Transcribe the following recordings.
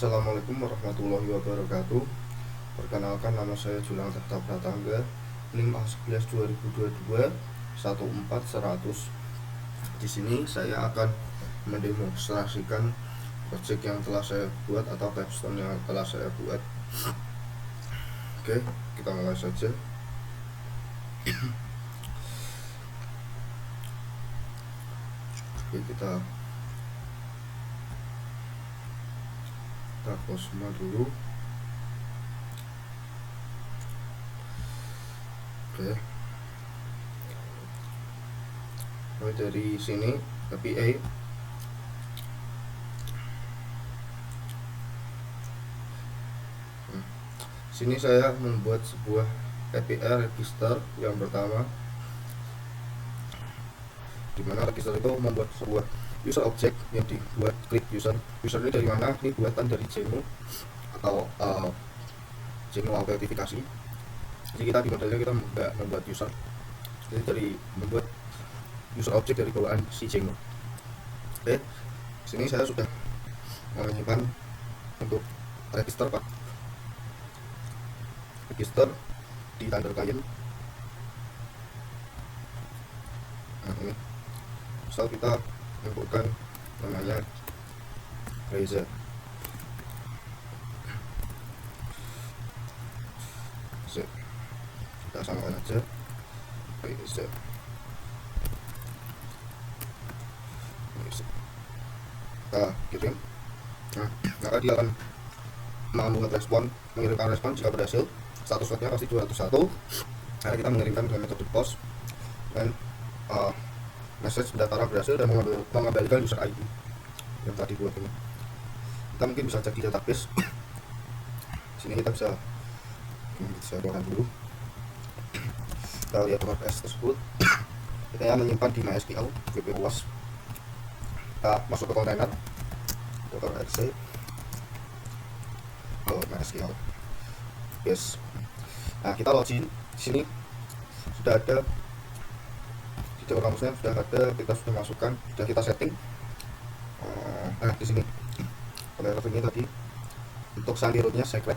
Assalamualaikum warahmatullahi wabarakatuh. Perkenalkan, nama saya Julang Tirta Pratangga, NIM A11 2022 14100. Di sini saya akan mendemonstrasikan project yang telah saya buat atau capstone yang telah saya buat. Oke, kita mulai saja. Oke, kita close semua dulu. Oke, mulai dari sini API. Sini saya membuat sebuah API register yang pertama, dimana register itu membuat sebuah user object yang dibuat klik user. User ini dari mana? Ini buatan dari Geno atau Geno autentifikasi. Jadi kita di modelnya kita nggak membuat user, jadi dari membuat user object dari bawaan si Geno. Oke, sini saya sudah menyimpan untuk register pak, register di tanda client. Nah, ini misal kita inputkan namanya Reza. Kita samakan aja Reza. Kita kirim. Nah, maka dia akan membuat respon, mengirimkan respon jika berhasil. Status lognya pasti 201. Karena kita mengirimkan dengan metode post dan message data berhasil dan mengembalikan user ID yang tadi buat ini. Kita mungkin bisa cek di database. Sini kita bisa keluarkan dulu. Kita lihat WordPress tersebut. Kita menyimpan di MySQL wp uas. Kita masuk ke kontainer .rc MySQL. Yes. Nah, kita login. Di sini sudah ada kamusnya, sudah ada, kita sudah masukkan, sudah kita setting. Nah, di sini pada ini tadi untuk sandi rootnya secret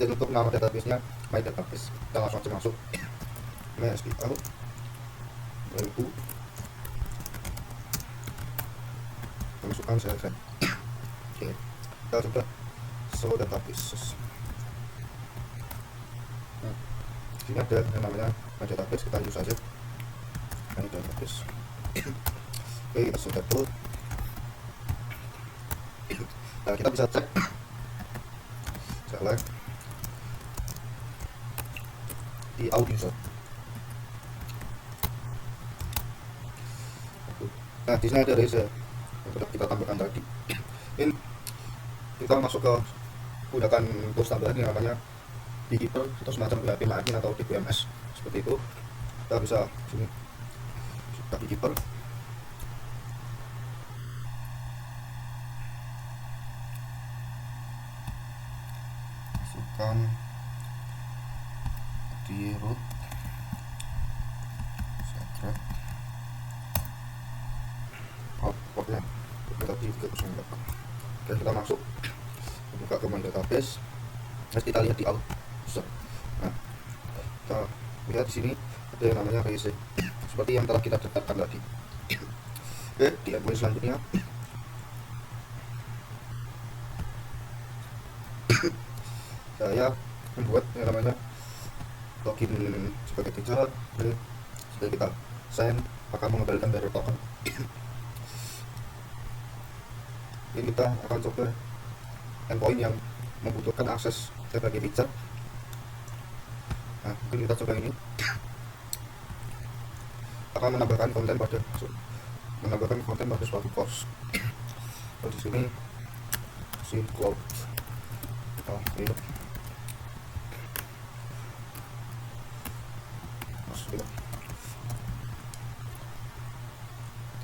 dan untuk nama database-nya my database. Kita langsung aja masuk MySQL 2000, masukkan secret. Oke, kita coba show database. Nah, sini ada yang namanya my database, kita use aja my database. Oke, kita sudah put. Nah, kita bisa cek select di out user. Nah, di sini ada Reza yang sudah kita tambahkan tadi. Ini kita masuk ke gunakan tools tambahan yang namanya Beekeeper atau semacam PHP Margin atau DBMS seperti itu. Kita bisa sini buka Beekeeper. Masukkan di root secret outputnya tadi 308. Oke, kita masuk buka command database. Terus kita lihat di out user. Nah, kita lihat di sini ada yang namanya Reza seperti yang telah kita daftarkan tadi. Oke, di endpoint selanjutnya saya membuat yang namanya login sebagai teacher. Sudah kita send akan mengembalikan error token. Ini kita akan coba endpoint yang membutuhkan akses sebagai teacher. Nah, mungkin kita coba ini akan menambahkan konten pada suatu course. Di sini si cloud ini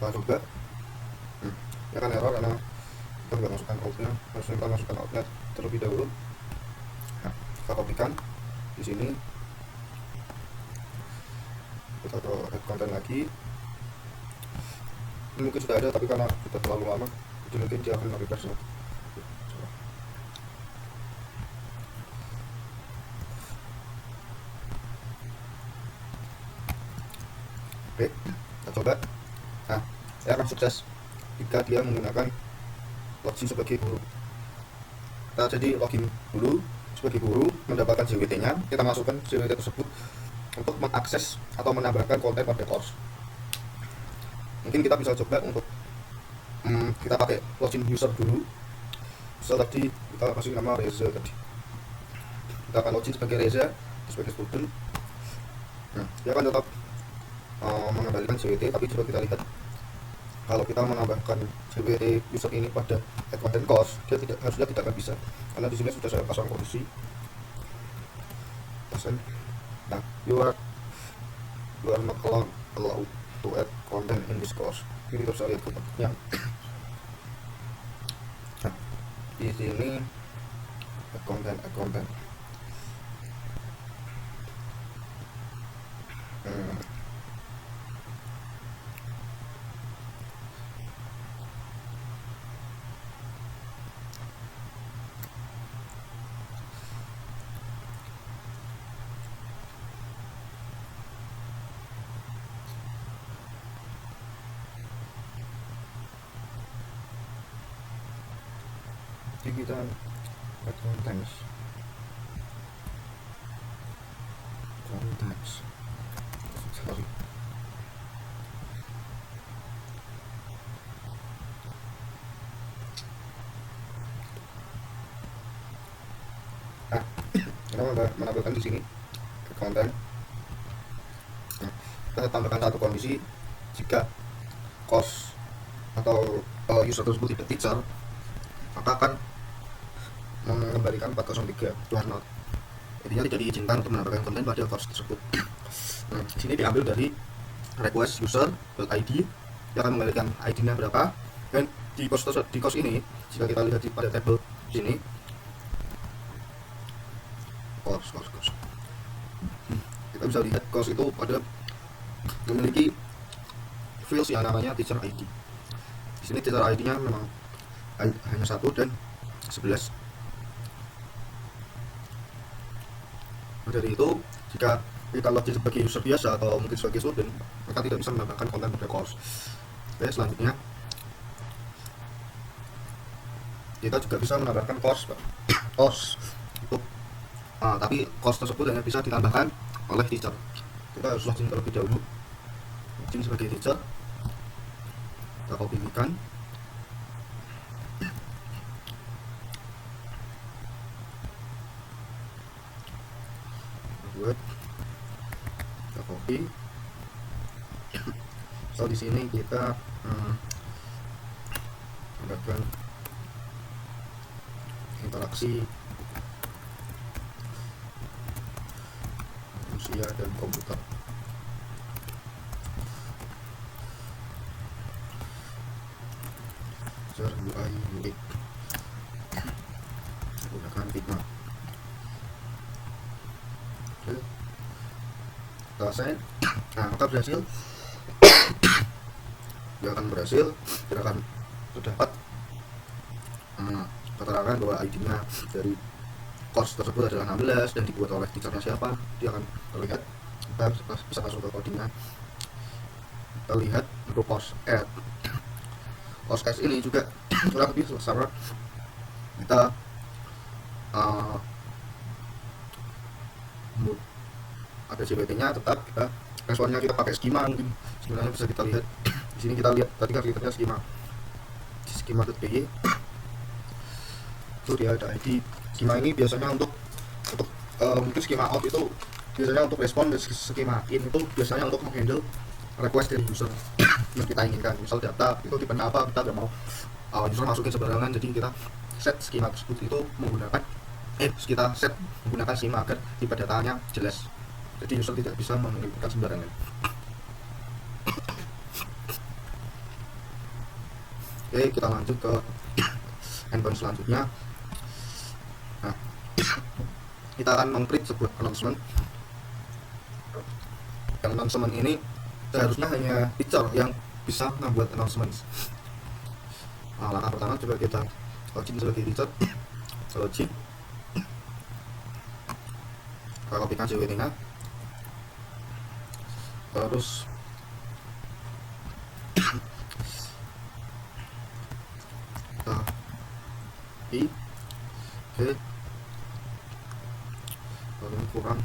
kita coba. Ya kan error karena kita nggak masukkan outnya, harusnya kita masukkan outnya terlebih dahulu. Nah, kita kopikan di sini, kita ke add konten lagi. Ini mungkin sudah ada tapi karena sudah terlalu lama jadi mungkin dia akan refresh. Oke, kita coba. Nah, saya akan sukses jika dia menggunakan login sebagai guru. Kita jadi login dulu sebagai guru, mendapatkan JWT-nya, kita masukkan JWT tersebut untuk mengakses atau menambahkan konten pada course. Mungkin kita bisa coba untuk kita pakai login user dulu. User tadi kita kasih nama Reza tadi. Kita akan login sebagai Reza, sebagai student. Nah, dia akan tetap mengembalikan JWT, tapi coba kita lihat kalau kita menambahkan JWT user ini pada konten course, dia harusnya tidak akan bisa, karena di sini sudah saya pasang kondisi persen. Nah, you are not allowed to add content in this course. Ini terus saya lihat bentuknya. Nah, di sini add content. Jadi kita add contents. Sorry. Nah, kita menampilkan di sini konten. Nah, kita tambahkan satu kondisi, jika course atau user tersebut tidak teacher, maka akan mengembalikan 403 to not. Intinya tidak diizinkan untuk menambahkan konten pada course tersebut. Nah, di sini diambil dari request user.id yang akan mengembalikan ID-nya berapa, dan di course ini jika kita lihat pada tabel sini course kita bisa lihat course itu pada memiliki fields yang namanya teacher ID. Di sini teacher ID-nya memang hanya 1 dan 11. Dari itu, jika kita login sebagai user biasa atau mungkin sebagai student, maka tidak bisa menambahkan konten pada course. Oke, selanjutnya kita juga bisa menambahkan course untuk tapi course tersebut hanya bisa ditambahkan oleh teacher. Kita harus login terlebih dahulu, login sebagai teacher, kita copy-kan. Kita copy. So di sini kita tambahkan interaksi manusia dan komputer. UI UX menggunakan Figma. Selesai. Nah, maka berhasil. Dia akan berhasil. Dia akan terdapat keterangan bahwa ID-nya dari course tersebut adalah 16 dan dibuat oleh teachernya siapa. Dia akan terlihat. Kita bisa masuk ke codingnya. Kita lihat untuk course add. Course add ini juga kurang lebih sama. Kita ada JWT-nya, tetap kita responnya kita pakai skema. Mungkin sebenarnya bisa kita lihat di sini. Kita lihat tadi kan filternya skema.py itu dia ada ID. Skema ini biasanya untuk mungkin skema out itu biasanya untuk respon, dan skema in itu biasanya untuk menghandle request dari user yang kita inginkan. Misal data itu tipe apa, kita tidak mau user masukin sembarangan, jadi kita set skema tersebut itu menggunakan kita set menggunakan skema agar tipe datanya jelas, jadi user tidak bisa menginputkan sembarangan. Oke, kita lanjut ke endpoint selanjutnya. Nah, kita akan meng-create sebuah announcement. Yang announcement ini seharusnya hanya teacher yang bisa membuat announcement. Nah, langkah pertama coba kita login sebagai teacher. Login, kita kopikan JWT-nya, terus kita I G lalu kurang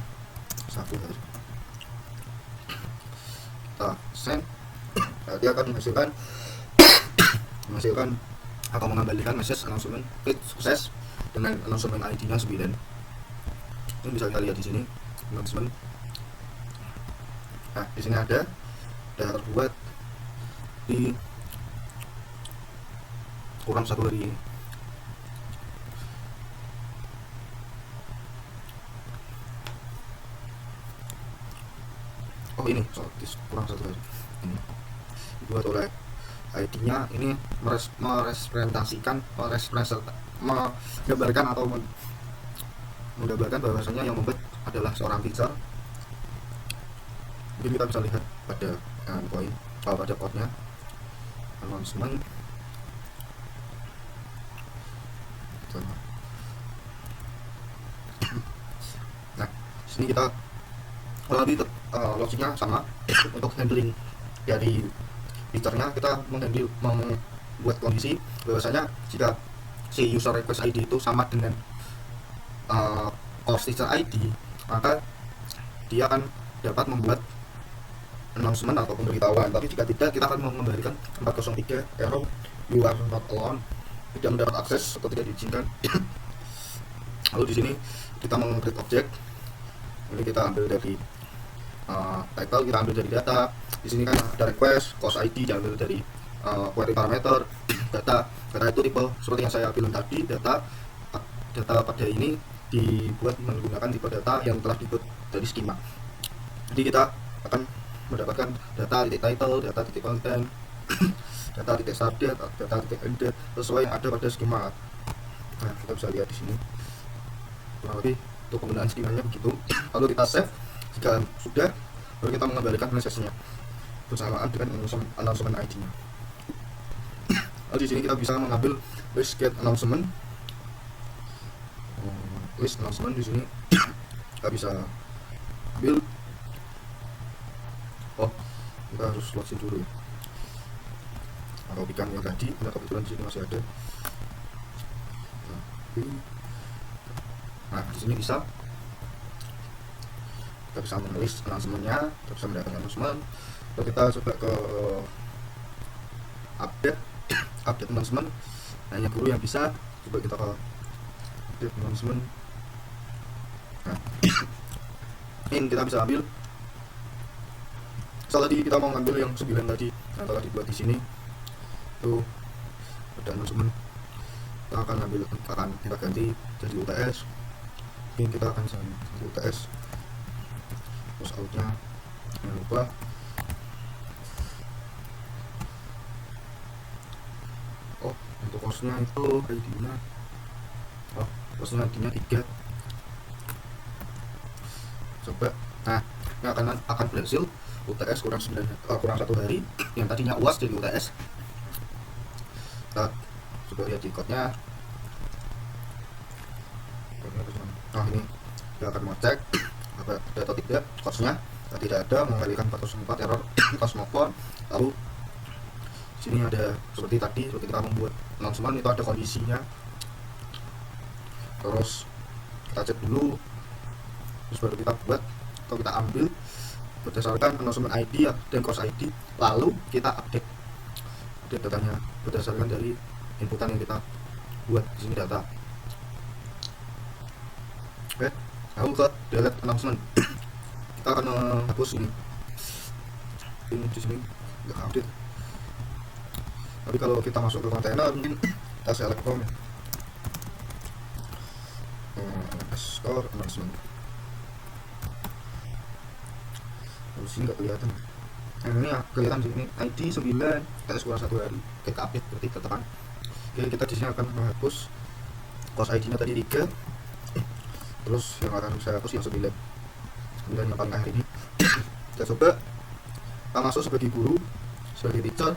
1 hari, kita send. Nah, dia akan menghasilkan atau mengembalikan message announcement klik sukses dengan announcement ID-nya 9. Ini bisa kita lihat di sini announcement. Nah, di sini ada terbuat di kurang 1 hari. Oh ini kurang 1 hari ini dibuat oleh ID-nya ini menggambarkan atau menggambarkan bahwasanya yang membuat adalah seorang teacher. Mungkin kita bisa lihat pada poin pada code-nya announcement. Nah, sini kita lebih logiknya sama. Untuk handling dari feature-nya kita membuat kondisi bahwasanya jika si user request ID itu sama dengan course teacher ID, maka dia akan dapat membuat announcement atau pemberitahuan. Tapi jika tidak, kita akan memberikan 403 error, you are not alone, tidak mendapat akses atau tidak diizinkan. Lalu di sini kita meng-create object. Ini kita ambil dari title, kita ambil dari data. Di sini kan ada request, course ID diambil dari query parameter, data itu tipe seperti yang saya bilang tadi, data pada ini dibuat menggunakan tipe data yang telah dibuat dari schema. Jadi kita akan mendapatkan data titik title, data titik content, data titik subject, data titik ended sesuai yang ada pada schema. Nah, kita bisa lihat di sini kurang lebih untuk penggunaan skemanya begitu. Lalu kita save. Jika sudah, baru kita mengembalikan message-nya bersamaan dengan announcement ID-nya. Lalu di sini kita bisa mengambil list get announcement. List announcement di sini kita bisa ambil. Oh, kita harus login dulu ya. Atau ikan yang tadi, nah kebetulan di sini masih ada. Nah, di sini kita bisa menulis announcement-nya, kita bisa mendapatkan announcement. Lalu kita coba ke update announcement. Nah, yang guru yang bisa, coba kita ke update announcement. Nah, ini kita bisa ambil. Misal tadi kita mau ngambil yang 9 tadi, nah telah dibuat di sini. Tuh ada announcement. Kita akan ambil, kita ganti jadi UTS. Ini kita akan ganti UTS. Terus outnya jangan lupa. Oh, untuk course-nya itu ID-nya, oh, course-nya ID-nya 3. Coba, nah ini akan berhasil. UTS kurang 1 hari, yang tadinya UAS jadi UTS. Kita coba lihat di code-nya. Nah, ini kita akan mau cek ada atau tidak course-nya. Tidak ada, mengalihkan 404 error cosmopon. Lalu sini ada seperti tadi, seperti kita membuat announcement itu ada kondisinya. Terus kita cek dulu, terus baru kita buat atau kita ambil berdasarkan announcement ID dan course ID, lalu kita update datanya berdasarkan dari inputan yang kita buat di sini data. Oke, lalu ke delete announcement. Kita akan menghapus ini di sini nggak update. Tapi kalau kita masuk ke kontainer, mungkin kita select from ya. Score announcement. Terus ini nggak kelihatan. Nah, ini ya, kelihatan di sini ID 9, kita kurang 1 hari. Kita update berarti tetepan. Oke, kita di sini akan menghapus course ID-nya tadi 3. Terus yang akan saya hapus yang 9 yang paling akhir ini. Kita coba kita masuk sebagai guru, sebagai teacher.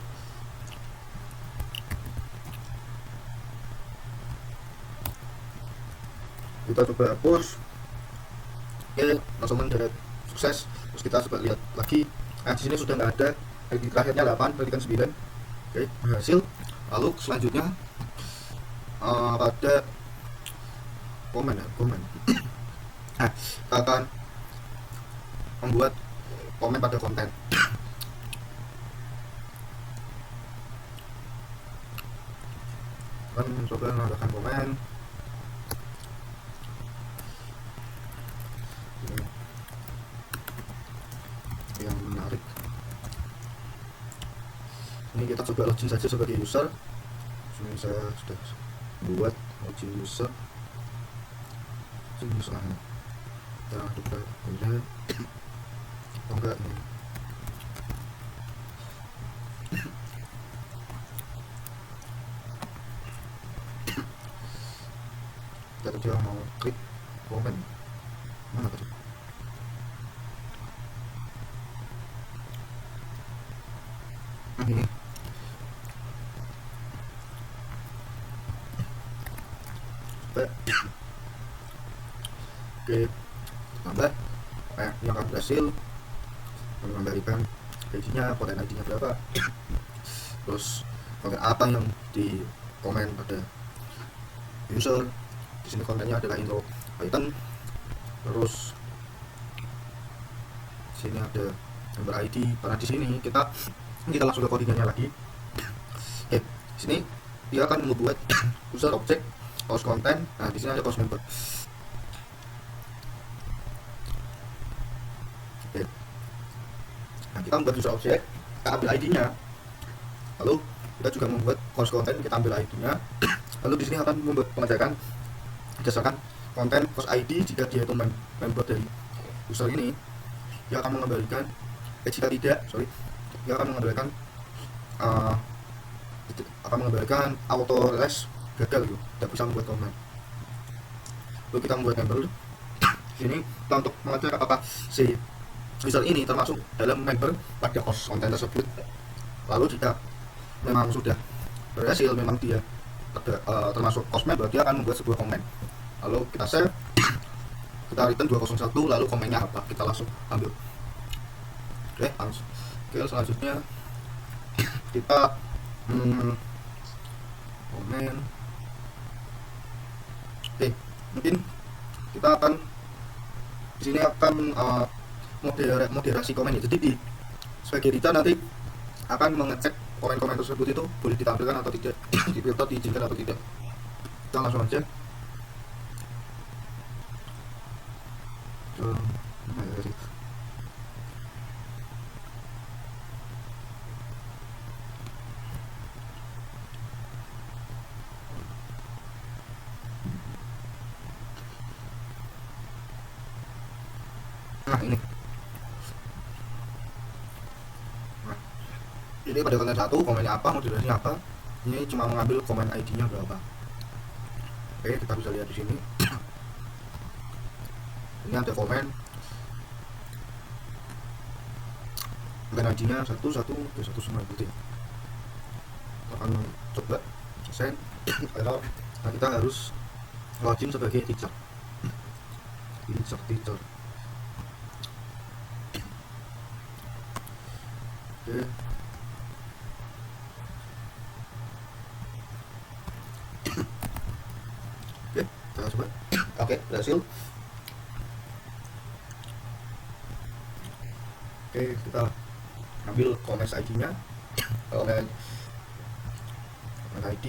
Kita coba hapus. Oke, langsung mendarat sukses. Terus kita coba lihat lagi. Nah, di sini sudah nggak ada ID terakhirnya 8 berikan 9. Oke, berhasil. Lalu selanjutnya pada komen. Nah, kita akan membuat komen pada konten. Kan coba menambahkan komen. Yang menarik. Ini kita coba login saja sebagai user. Ini saya sudah buat login user. Kita coba kemudian enggak ini. Kita coba mau klik komen. Mana tadi? Ini. Oke, tambah yang akan berhasil mengembalikan ID-nya, konten ID-nya berapa, terus konten apa yang di komen pada user. Di sini kontennya adalah intro Python, terus di sini ada member ID. Karena di sini kita langsung ke codingannya lagi. Oke, di sini dia akan membuat user objek post konten. Nah, di sini ada post member. Oke. Nah, kita membuat user objek, kita ambil ID-nya. Lalu kita juga membuat post konten, kita ambil ID-nya. Lalu di sini akan membuat pengecekan berdasarkan konten post ID. Jika dia itu member dari user ini, dia akan mengembalikan. Jika tidak, dia akan mengembalikan auto release gagal, tidak bisa membuat komen. Lalu kita membuat member. Ini kita untuk mengecek apakah si user ini termasuk dalam member pada post konten tersebut. Lalu jika memang sudah berhasil, memang dia termasuk post member, dia akan membuat sebuah komen. Lalu kita save, kita return 201. Lalu komennya apa, kita langsung ambil. Oke, langsung. Oke, selanjutnya kita komen. Oke, mungkin kita akan di sini akan moderasi komen ya. Jadi sebagai editor nanti akan mengecek komen-komen tersebut itu boleh ditampilkan atau tidak, difilter, diizinkan atau tidak. Kita langsung aja. Nah, ini pada konten 1, komennya apa, moderasinya apa. Ini cuma mengambil komen ID-nya berapa. Oke, kita bisa lihat di sini. Ini ada komen ID-nya 11121. Kita akan coba send error. Nah, kita harus login sebagai teacher. Oke. Oke, kita coba. Oke, berhasil. Oke, kita ambil komen ID-nya, komen ID.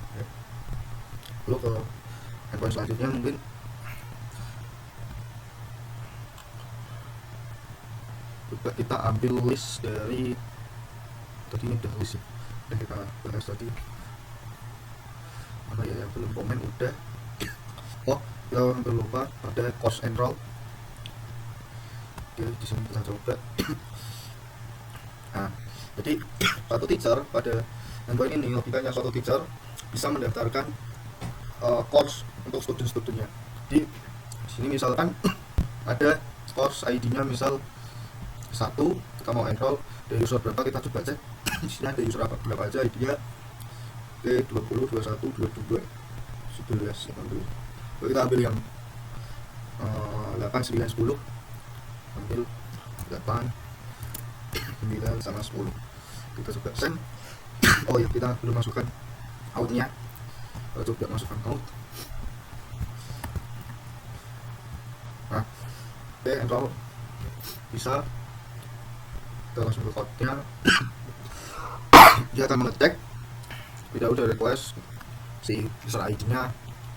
Oke. Lalu ke endpoint selanjutnya mungkin coba kita ambil list dari tadi. Ini udah list ya, udah kita bahas tadi. Mana ya yang belum komen udah. Oh, kita hampir lupa ada cost and roll. Oke, di sini kita coba. Nah, jadi satu teacher pada endpoint ini, logikanya suatu teacher bisa mendaftarkan course untuk student-studentnya. Di sini misalkan ada course ID-nya misal 1, kita mau enroll dari user berapa, kita coba cek. Di sini ada user berapa aja ID-nya. Oke, 20, 21, 22, 11, 18. Kita ambil yang 8, 9, 10. ambil 8 9 sama 10, kita coba send. Oh ya, kita belum masukkan outnya, kita coba masukkan out. Nah, oke, enroll bisa, kita langsung ke code-nya. Dia akan mengecek tidak udah request si user ID-nya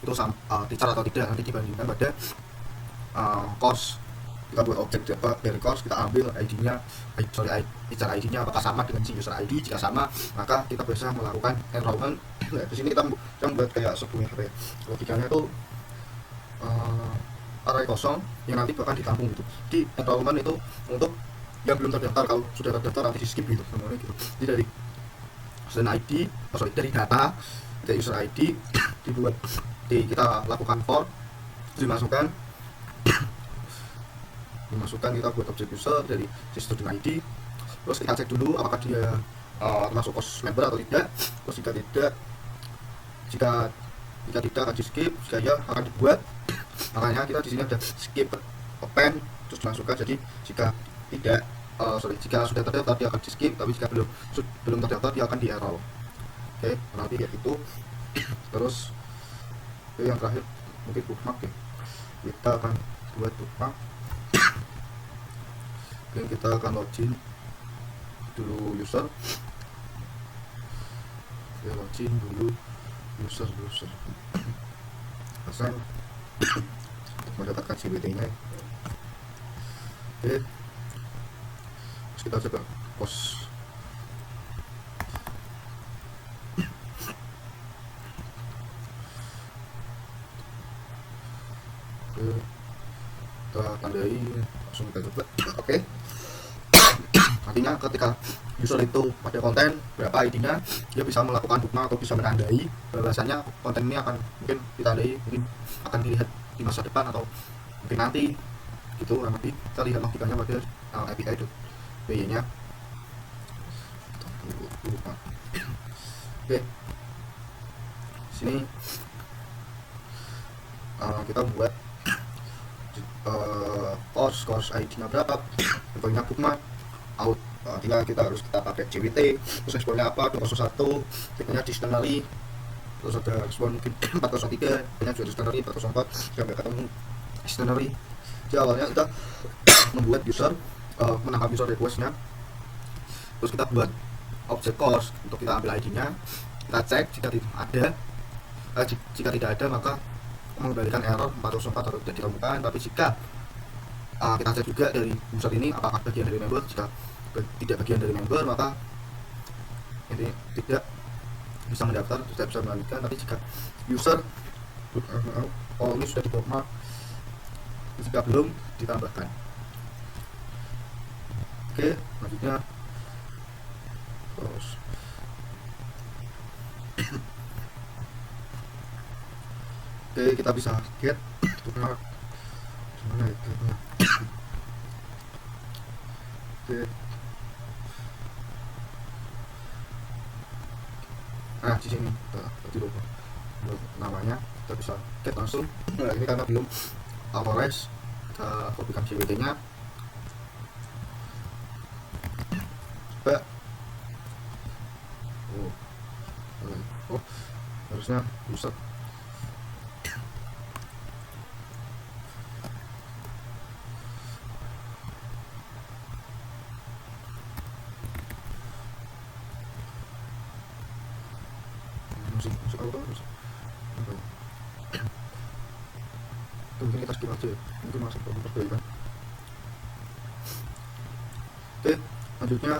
itu teacher atau tidak, nanti dibandingkan pada course. Kita buat objek dari course, kita ambil ID-nya, teacher ID-nya apakah sama dengan si user ID. Jika sama, maka kita bisa melakukan enrollment. Nah, di sini kita buat kayak sebuah logikanya itu array kosong yang nanti bakal ditampung gitu. Di enrollment itu untuk yang belum terdaftar, kalau sudah terdaftar nanti di skip gitu semuanya gitu. Jadi dari student ID, dari data dari user ID dibuat, kita lakukan for, dimasukkan, kita buat objek user dari si student ID. Terus kita cek dulu apakah dia termasuk course member atau tidak. Terus jika tidak akan di skip, jika ya akan dibuat. Makanya kita di sini ada skip append, terus dimasukkan. Jadi jika sudah terdaftar dia akan di skip, tapi jika belum terdaftar dia akan di error. Oke, nanti kayak gitu. Terus yang terakhir mungkin bookmark ya, kita akan buat bookmark. Oke, kita akan login dulu user. Oke, login dulu user asal untuk mendapatkan CWT-nya. Oke, terus kita coba post. Oke, kita tandai, langsung kita coba. Oke, artinya ketika user itu pada konten berapa ID-nya, dia bisa melakukan bookmark atau bisa menandai bahwasanya konten ini akan mungkin ditandai, mungkin akan dilihat di masa depan atau mungkin nanti gitu. Nanti kita lihat logikanya pada API.py nya. Oke, sini kita buat course ID-nya berapa, contohnya bookmark, out. Tinggal kita pakai CWT, terus exportnya apa, 201, tipenya dictionary, terus ada export mungkin 403, tipenya juga dictionary, 404, sampai ketemu dictionary. Jadi awalnya kita membuat user, menangkap user request-nya, terus kita buat objek course untuk kita ambil ID-nya, kita cek jika tidak ada maka mengembalikan error 404 atau tidak ditemukan. Tapi jika kita cek juga dari user ini apakah bagian dari member, jika tidak bagian dari member maka ini tidak bisa mendaftar, tidak bisa melanjutkan. Tapi jika user ini sudah di-bookmark, jika belum ditambahkan. Oke, selanjutnya terus oke, kita bisa get bookmark mana itu. Oke, nah di sini tadi lupa namanya, kita bisa get langsung. Nah, ini karena belum authorize, kita kopikan CWT nya. Coba harusnya bisa. Musik apa terus? Mungkin kita skip aja ya, mungkin masuk ke perbaikan. Oke, selanjutnya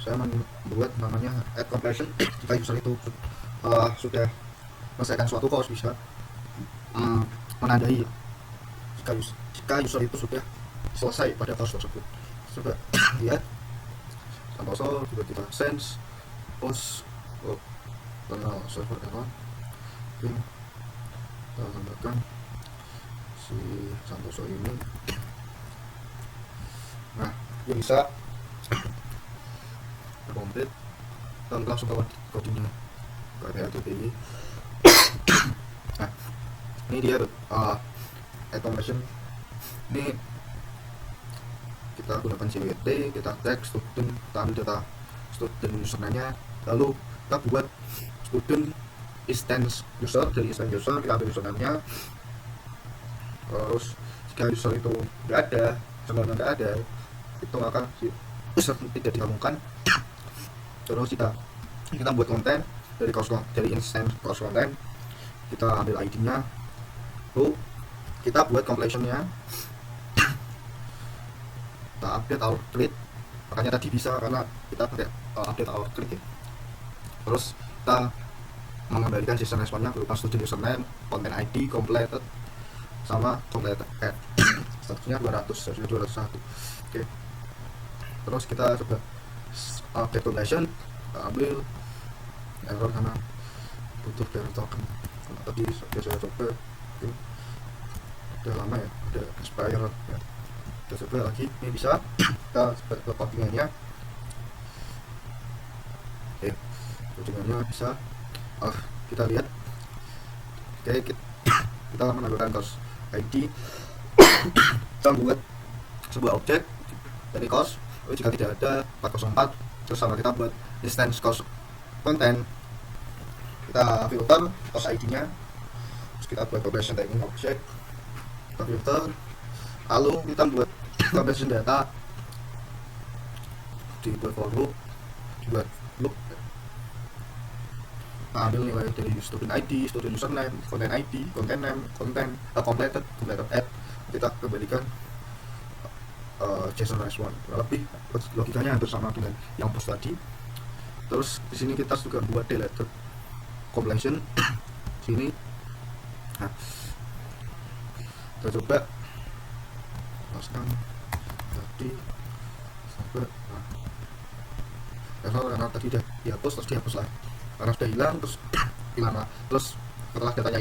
saya membuat namanya add completion. Jika user itu sudah menyelesaikan suatu course, bisa menandai jika user itu sudah selesai pada course tersebut. Coba lihat Santoso, juga kita sense post terminal server error. Kita tambahkan si Santoso ini. Nah, dia bisa komplit dan langsung ke kodenya ke API. Nah, Ini dia automation. Ini kita gunakan JWT, kita tag student, kita ambil data student username-nya, lalu kita buat student instance user. Dari instance user kita ambil username-nya, terus jika user itu nggak ada, sebenarnya nggak ada, itu maka si user tidak digabungkan. Terus kita buat konten dari instance course content, kita ambil ID-nya, lalu kita buat completion-nya, kita update our create. Makanya tadi bisa karena kita pakai update our create ya. Terus kita mengembalikan session response-nya berupa student username, content ID, completed, sama completed add. Statusnya 200, statusnya 201. Oke. Terus kita coba update completion, kita ambil error karena butuh dari token. Karena tadi saya coba udah lama ya, udah expire ya. Kita coba lagi, ini bisa. Kita coba ke codingannya. Oke, codingannya bisa. Kita lihat. Oke, kita menambahkan course ID. Kita buat sebuah objek dari course. Jika tidak ada 404, terus sama kita buat instance course content. Kita filter course ID-nya, terus kita buat compression tagging object, kita filter, lalu kita buat compression data, dibuat for loop, dibuat loop. Kita ambil nilai dari student ID, student username, content ID, content name, completed add. Kita kembalikan JSON response. Lebih logikanya hampir sama dengan yang post tadi. Terus di sini kita juga buat deleted completion sini. Nah, kita coba paskan tadi sampai karena tadi udah dihapus, terus dihapus lagi karena sudah hilang, terus hilang. Terus setelah datanya